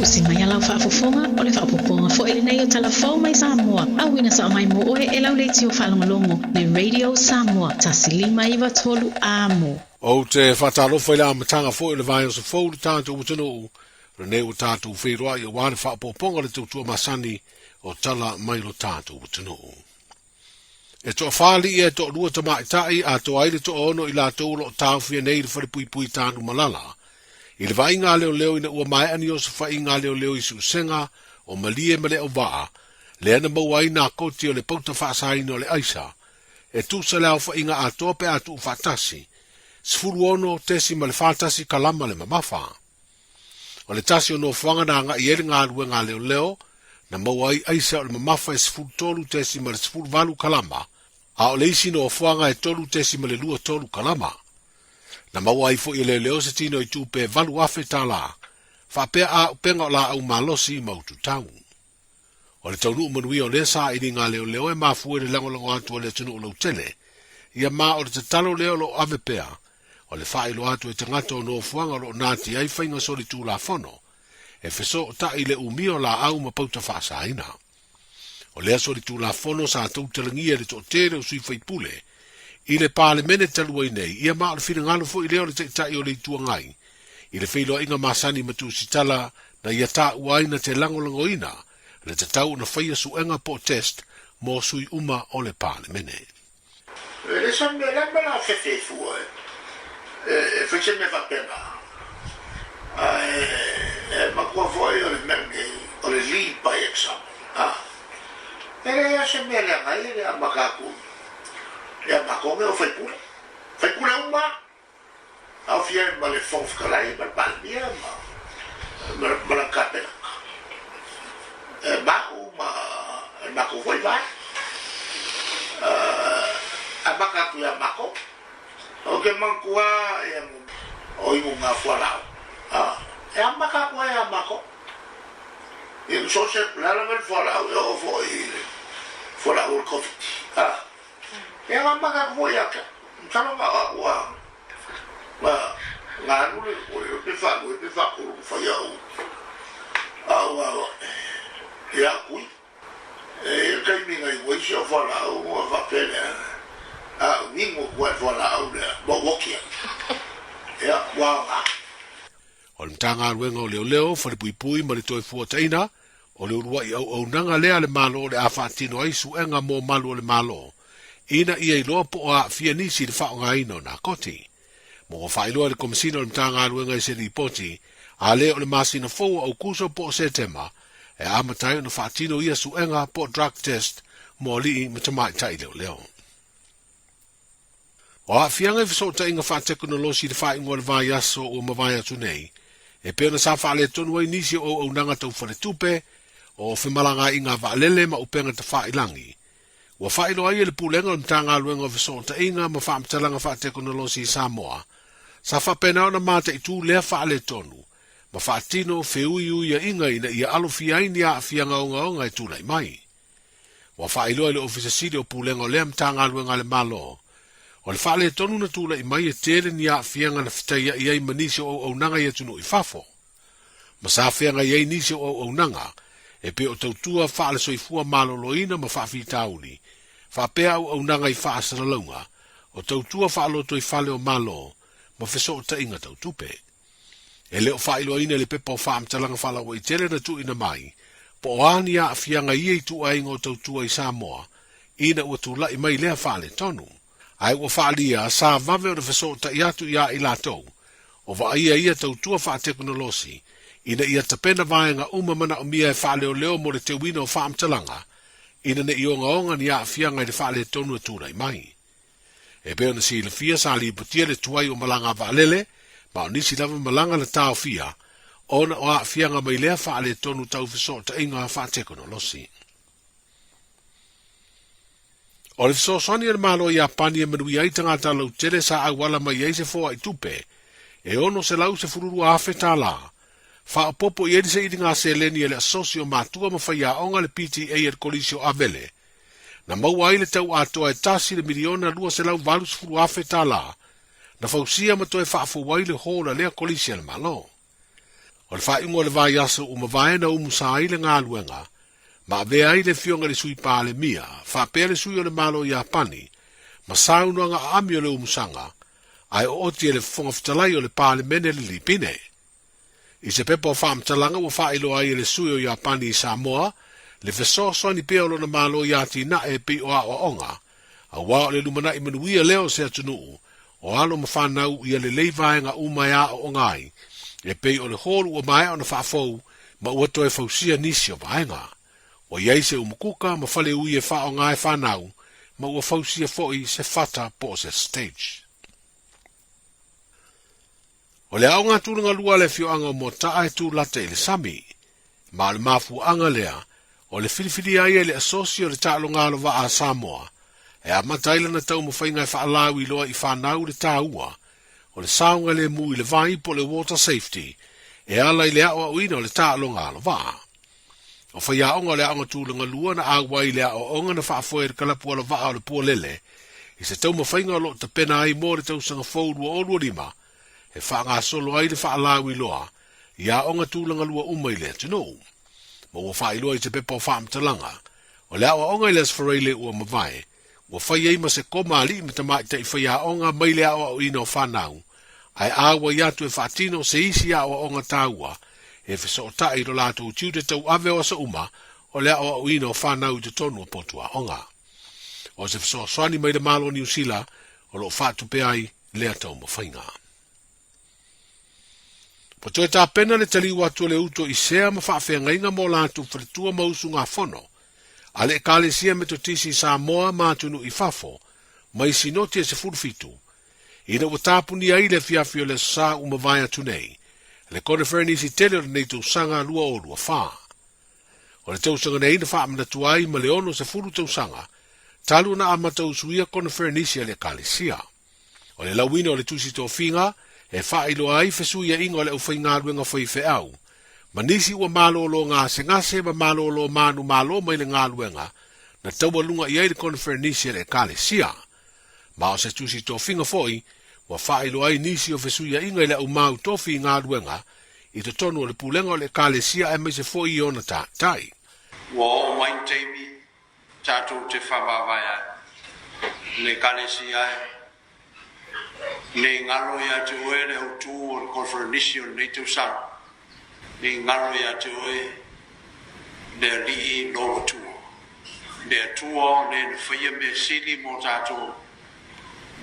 Usi mai alau whaafofonga o le whaapoponga fo ele nei o Tala Fou Mai Samoa. Awina sa o mai mo oe e lau leiti o whalongolongo le Radio Samoa. Tasilima iwa tolu amo. O te whatalofa i la amatanga fo ele vai o se fou le tātou utano le nei o tātou whairoa i o wāne whaapoponga le tautua masani o tala mai lo tātou utano. E toa whāli e toa lua tamaitai a toa aile toa ono i la tōlo o tāwhia nei le wharepui tānu malala. I le vai ngā leo leo ina ua mai ani o se whai ngā leo leo i susenga o malie male o waa, le ana mawai nā koti o le pauta whaasaina o le aisa, e tūsa leo whai ngā atoa pe atu whatasi, sfuru ono tesi ma le whatasi kalama le mamafa. O le tasi o no whanga nā ngā i ere ngā rue ngā leo leo, na mawai aisa o le mamafa e sfuru tolu tesi ma le sfuru valu kalama, a o le isi no whanga e tolu tesi ma le lua tolu kalama. Na mawai fo i le leo se tino i tūpe valu afe tala, whapea a upenga o la au malosi i mautu tau. O le taunu umanui o le sa i ni ngā leo leo e mafue le lango atu o le tunu o lau tele, ia ma o le tatalo leo lo ave pea, o le whailo atu e tangata o no fuanga lo nati ai whainga sori tū la fono, e feso ta i le umio la au ma pauta whaasaina. O lea sori tū la fono sa tau talangia le to tere o sui whaipule, i le pāle mene talua i nei, ia maa le whina ngalo fo i leo le teitai o le tua ngai. I le whiloa inga masani matu si tala na ia tā uaina te langolango ina, le te tau na whaia suenga po test mō sui uma o le pāle mene. Le san me lamba la whewhe fua, e whewhe me whapena. Makua foi o le mene, o le lead by example. Ele ia se me le ngai, le a makaku. Ia mako me o whaipura. Whaipura uma. Au fia ma le whawhkarai, ma le palmia, ma la kapenaka. Mako ma, mako foi vai. A makaku ia mako. O ke mankua ia o ingo ngā wharau. E a makaku ia mako. I so se plana me wharau, e o fo i wharau o COVID. E ngā maka kua iaka, mtano ngā ua, ngā nure o pe whakuru whai au, e a kui, e kai minga i waisi o whalau, mua whapene, a wingo kua whalau lea, mo wokia, e a wānga. O le mtanga ruenga o leo leo, wharipui ma le toi fuataina, o le urua i au nanga lea le malo le a whaatino aisu enga mō malu o le malo, ina ia iloa po a fia nisi le whao ngā ino nā koti. Mo o whailoa le komisino le mtanga aluenga i se ripoti, a leo le masina fōu au kuso po se tema, e amatai na whaatino ia suenga po drug test mo li matamai tai leo leo. O a fianga i fisota inga wha teknolosi le wha ingoa le vai aso o mawai atu nei, e peo na sa wha le tonu ai nisi o au nanga tau whare tupe, o whimalanga inga wa lele ma upenga ta wha ilangi. Wa whailo ai le pulenga o mtanga luenga visota inga ma whaamtalanga wha teknolosi i Samoa. Sa whapena o na mata i tū lea wha le tonu. Ma whaatino whiui uia inga ina ia alofi aini a fianga onga i tūlai mai. Wa whailo ai le ofisa siri o pulenga o lea mtanga luenga le malo. O le wha le tonu na tūlai mai e tere ni a fianga na whitaia i ai manisi o au nanga i atunu i fafo. Ma sa fianga i ai nisi o au nanga, e pe o tautua wha le soifua maloloina ma wha whitauli. Wha pea au nanga i wha asaralaunga, o tautua wha aloto i whale o malo, ma wheso o ta inga tautupe. E leo wha ilo ina le pepa o wha amtalanga wha lawa i tere na tu ina mai, po o ani a fianga ia i tu ainga o tautua i Samoa, ina ua tu lai mai lea wha le tonu. Ai ua wha lia sa vave o na wheso o ta iatu ia i latou, o wa ia tautua wha teknolosi, ina ia tapena vaenga uma mana o mia e wha leo leo mo le te wina o wha amtalanga, ina ne ionga onga ni a fianga i le wha le tonu atura i mai. E peo na si le fia sa li putia le tuai o malanga vaalele, ma o nisi lava malanga le tau fia, ona o a fianga mai lea wha le tonu tau fiso ta inga wha teknolosi. O le fiso sani le malo i a pani e manui ai tangata lau tere sa awala mai eise foa i tupe, e ono se lau se fururu a feta la, wha popo i edise i ngā seleni e le asosio mātua ma whaia onga le PTA e kolisio avele. Na maua ai le tau atoa e tasi le miliona lua se lau valus furu afe tā la, na fausia ma toe whaafu wai le hola lea kolisia le malo. O le whaingo le vai asa o mawai na umusai le ngā luenga, ma vea ai le fionga le sui pā le mia, whapea le sui o le malo i apani, ma saunanga a ami o le umusanga, ai o oti e le fonga fitalai o le pā le mene le lipine. I se pepo whaamtalanga wa whailo ai e le sui o i apani i Samoa, le fesoso ni pea o lona malo i ati na e pi o a o onga, a wao le lumana i manuia leo se atunuu, o alo ma whanau i le leivaenga umaya o ongai, e pei o le holu o mai o na whaafou, ma ua toe fausia nisi o vaenga. O iei se umukuka ma whale ui e wha o ngai whanau, ma ua fausia foi se fata po se stage. O le aonga tūranga lua le fioanga mo taa e tū late i le sami, ma le mafu anga lea, o le filifili ai e le asosio le taalo ngalo wa a Samoa, e a mataila na tau mo whainga e whaalau i loa i whanau le tāua, o le saunga le mu i le vai po le water safety, e ala i le ao au ina o le taalo ngalo wa. O whaia onga le aonga tūranga lua na awa i le ao onga na whaafoe le kalapua le wa o le pua lele, i se tau mo whainga o lo ta pena ai mo le tau sanga fōrua o lua lima, e wha ngā solo ai le whaalau i loa, i a onga tūlanga lua umai le tino. Ma ua wha i loa i te pepa o whaamtalanga, o le awa onga i les whareile ua mawai, ua whai eima se koma ali me tamai te i whai a onga mai le awa o ina o whanau, ai awa i atu e whaatino se isi awa onga tāua, e wheso o tai ro lato tiu te tau ave o sa uma, o le awa o ina o whanau i te tonu o potua onga. O se wheso swani mai le malo New Zealand, o lo whaatu pe ai lea tau mo whainga. Po toi tā pena le tali watu le uto i sea ma whaafea ngainga mo lātu wharitua mausu ngā whono. Ale kāle sia me to tisi Samoa mātunu i whafo, mai sinoti e se furufitu. Ina wa tāpuni ai le fiafio le sa umawai atu nei. Le kone wharenisi tele o le nei tau sanga lua o lua wha. O le tau sanga nei na wha amana tuai ma le ono se furu tau sanga, talu na amatau suia kone wharenisi ale kāle sia. O le lawina o le tusi tō whinga, e whailo ai fesuia ingo le ufai ngā ruenga whai whe au. Manisi ua malolo ngā se ngase ma malolo manu malo mai le ngā ruenga, na taua lunga i aile konferenisia le kale sia. Ma o se tusi tō whinga foi, ua whailo ai nisi o fesuia ingo le au mau tofi ngā ruenga, i te tonu o le pulenga o le kale sia e mai se foi i ona tā tai. Ua o main teimi, tātou te whawawaya, le kale sia e, ne ngalo ya te oe le utu o le konferenisio nei te usang. Ne ngalo ya te oe le lii lo utua. Le atua ne whaia me sili mo tātou.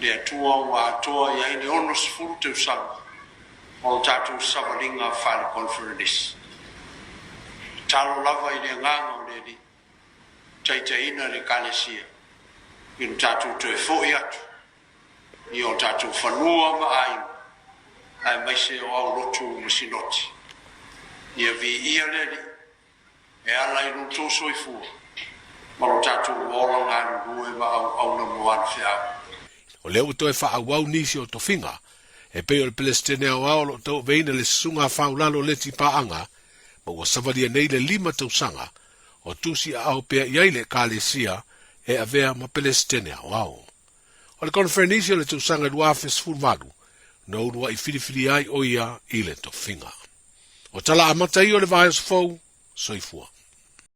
Le atua wa atua ia ine ono sifuru te usang. O tātou savalinga whale konferenis. Talo lava i le nganga o le li. Taitaina le kalesia. Inu tātou te fōi atu. I o tātou whanua ma ainu, ai mai se o au rotu masinoti. Ia vi ia leli, e ala inu tō soifua, maro tātou wōla ngāru rue ma au na moana whiau. O leo toi wha awau nisi o tofinga, e peo le pelestene au ao lo tau veina le sunga whaulalo leti paanga, ma ua savaria nei le 5 tausanga, o tusi a au pea iaile kāle sia, e avea ma pelestene au ao. O le konferenisio le tausanga luafes fulvalu, na urua i filifili ai o ia i le tofinga. O tala amatai o le vaes fau, soifua.